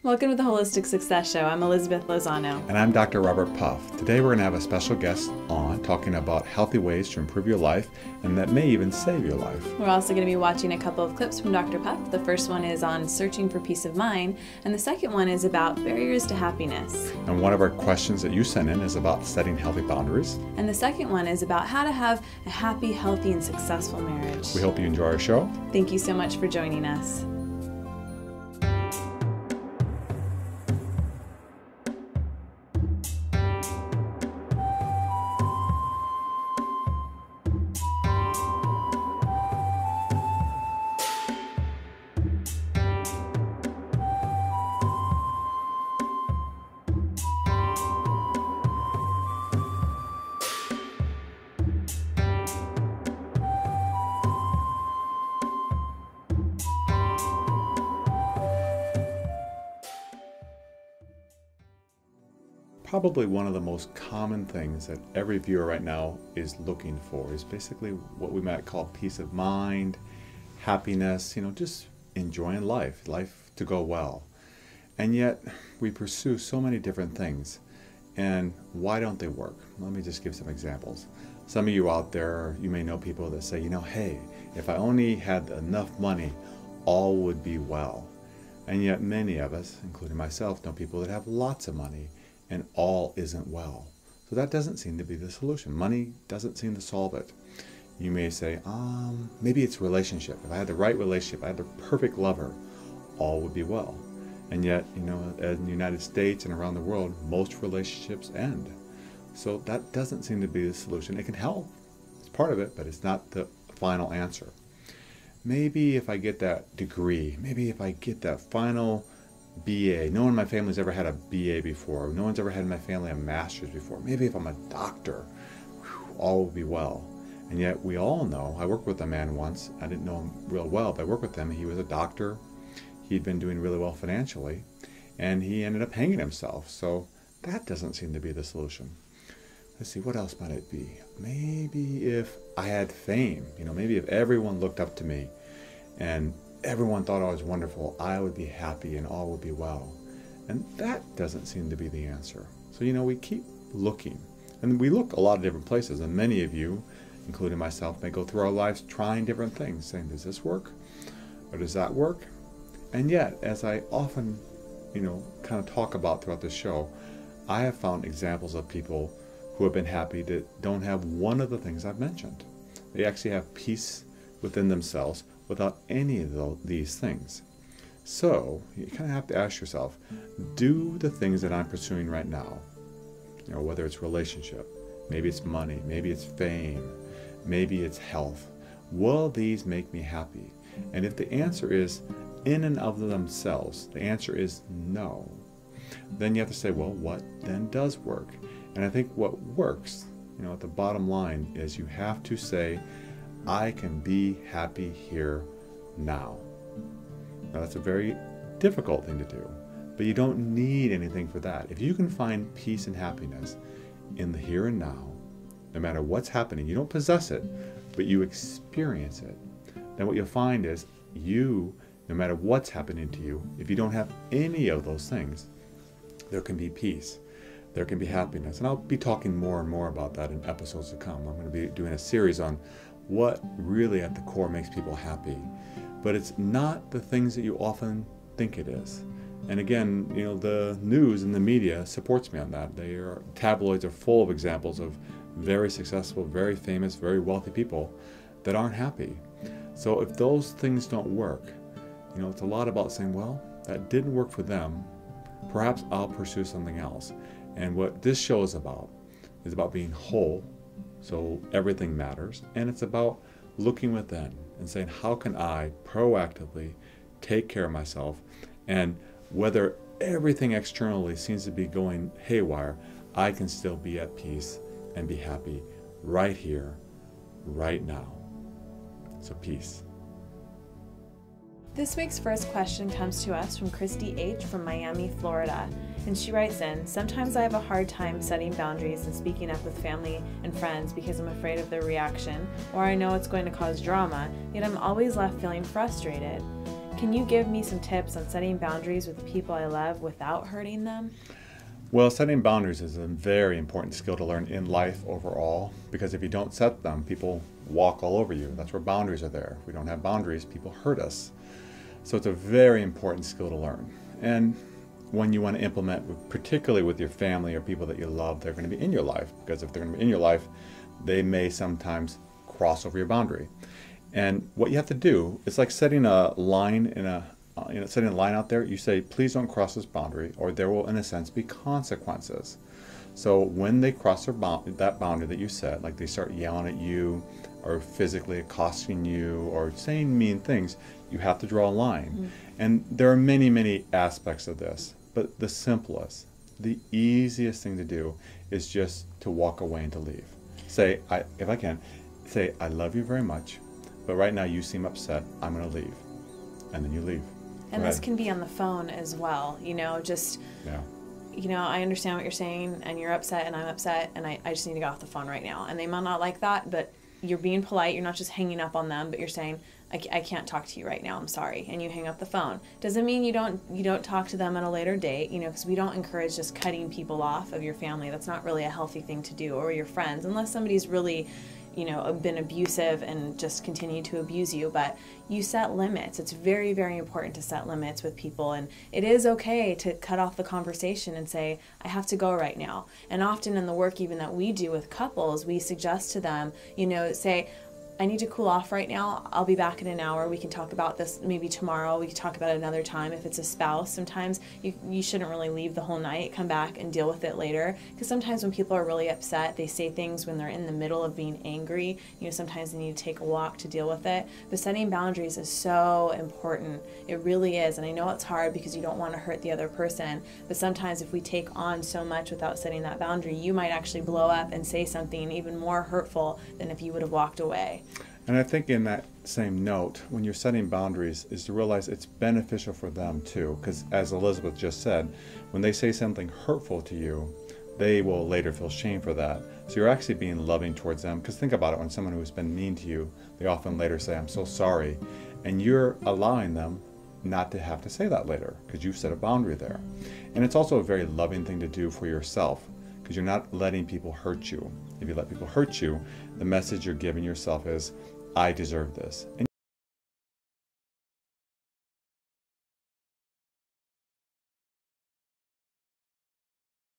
Welcome to the Holistic Success Show. I'm Elizabeth Lozano. And I'm Dr. Robert Puff. Today we're going to have a special guest on talking about healthy ways to improve your life and that may even save your life. We're also going to be watching a couple of clips from Dr. Puff. The first one is on searching for peace of mind, and the second one is about barriers to happiness. And one of our questions that you sent in is about setting healthy boundaries. And the second one is about how to have a happy, healthy, and successful marriage. We hope you enjoy our show. Thank you so much for joining us. Probably one of the most common things that every viewer right now is looking for is basically what we might call peace of mind, happiness, just enjoying life to go well. And yet we pursue so many different things. And why don't they work? Let me just give some examples. Some of you out there, you may know people that say, hey, if I only had enough money, all would be well. And yet many of us, including myself, know people that have lots of money and all isn't well. So that doesn't seem to be the solution. Money doesn't seem to solve it. You may say, maybe it's relationship. If I had the right relationship, I had the perfect lover, all would be well. And yet, in the United States and around the world, most relationships end. So that doesn't seem to be the solution. It can help. It's part of it, but it's not the final answer. Maybe if I get that degree, maybe if I get that final BA. No one in my family's ever had a BA before. No one's ever had in my family a master's before. Maybe if I'm a doctor, all will be well. And yet we all know, I worked with a man once, I didn't know him real well, but I worked with him. He was a doctor. He'd been doing really well financially, and he ended up hanging himself. So that doesn't seem to be the solution. Let's see, what else might it be? Maybe if I had fame, maybe if everyone looked up to me and everyone thought I was wonderful, I would be happy and all would be well. And that doesn't seem to be the answer. So, we keep looking. And we look a lot of different places. And many of you, including myself, may go through our lives trying different things, saying, does this work? Or does that work? And yet, as I often, kind of talk about throughout the show, I have found examples of people who have been happy that don't have one of the things I've mentioned. They actually have peace within themselves without any of these things. So you kind of have to ask yourself, do the things that I'm pursuing right now, whether it's relationship, maybe it's money, maybe it's fame, maybe it's health, will these make me happy? And if the answer is in and of themselves, the answer is no, then you have to say, well, what then does work? And I think what works, at the bottom line is you have to say, I can be happy here now. Now that's a very difficult thing to do, but you don't need anything for that. If you can find peace and happiness in the here and now, no matter what's happening, you don't possess it, but you experience it, then what you'll find is no matter what's happening to you, if you don't have any of those things, there can be peace. There can be happiness. And I'll be talking more and more about that in episodes to come. I'm going to be doing a series on what really at the core makes people happy. But it's not the things that you often think it is. And again, the news and the media supports me on that. Tabloids are full of examples of very successful, very famous, very wealthy people that aren't happy. So if those things don't work, it's a lot about saying, well, that didn't work for them. Perhaps I'll pursue something else. And what this show is about being whole, so everything matters, and it's about looking within and saying, how can I proactively take care of myself? And whether everything externally seems to be going haywire, I can still be at peace and be happy right here, right now. So peace. This week's first question comes to us from Christy H. from Miami, Florida. And she writes in, sometimes I have a hard time setting boundaries and speaking up with family and friends because I'm afraid of their reaction, or I know it's going to cause drama, yet I'm always left feeling frustrated. Can you give me some tips on setting boundaries with the people I love without hurting them? Well, setting boundaries is a very important skill to learn in life overall, because if you don't set them, people walk all over you. That's where boundaries are there. If we don't have boundaries, people hurt us. So it's a very important skill to learn. And when you want to implement, particularly with your family or people that you love, they're going to be in your life, because if they're going to be in your life, they may sometimes cross over your boundary. And what you have to do, it's like setting a line setting a line out there. You say, please don't cross this boundary, or there will, in a sense, be consequences. So when they cross that boundary that you set, like they start yelling at you, or physically accosting you, or saying mean things, you have to draw a line. Mm-hmm. And there are many, many aspects of this, but the simplest, the easiest thing to do is just to walk away and to leave. Say, if I can, say, I love you very much, but right now you seem upset, I'm going to leave. And then you leave. And this can be on the phone as well, I understand what you're saying, and you're upset and I'm upset, and I just need to get off the phone right now. And they might not like that, but you're being polite. You're not just hanging up on them, but you're saying, I can't talk to you right now, I'm sorry. And you hang up the phone. Doesn't mean you don't talk to them at a later date, because we don't encourage just cutting people off of your family. That's not really a healthy thing to do, or your friends, unless somebody's really been abusive and just continue to abuse you. But you set limits. It's very, very important to set limits with people, and it is okay to cut off the conversation and say, I have to go right now. And often in the work even that we do with couples, we suggest to them, say, I need to cool off right now. I'll be back in an hour. We can talk about this maybe tomorrow. We can talk about it another time. If it's a spouse, sometimes you shouldn't really leave the whole night. Come back and deal with it later. Because sometimes when people are really upset, they say things when they're in the middle of being angry. Sometimes they need to take a walk to deal with it. But setting boundaries is so important. It really is. And I know it's hard because you don't want to hurt the other person. But sometimes if we take on so much without setting that boundary, you might actually blow up and say something even more hurtful than if you would have walked away. And I think in that same note, when you're setting boundaries, is to realize it's beneficial for them too. Because as Elizabeth just said, when they say something hurtful to you, they will later feel shame for that. So you're actually being loving towards them. Because think about it, when someone who's been mean to you, they often later say, I'm so sorry. And you're allowing them not to have to say that later, because you've set a boundary there. And it's also a very loving thing to do for yourself, because you're not letting people hurt you. If you let people hurt you, the message you're giving yourself is, I deserve this.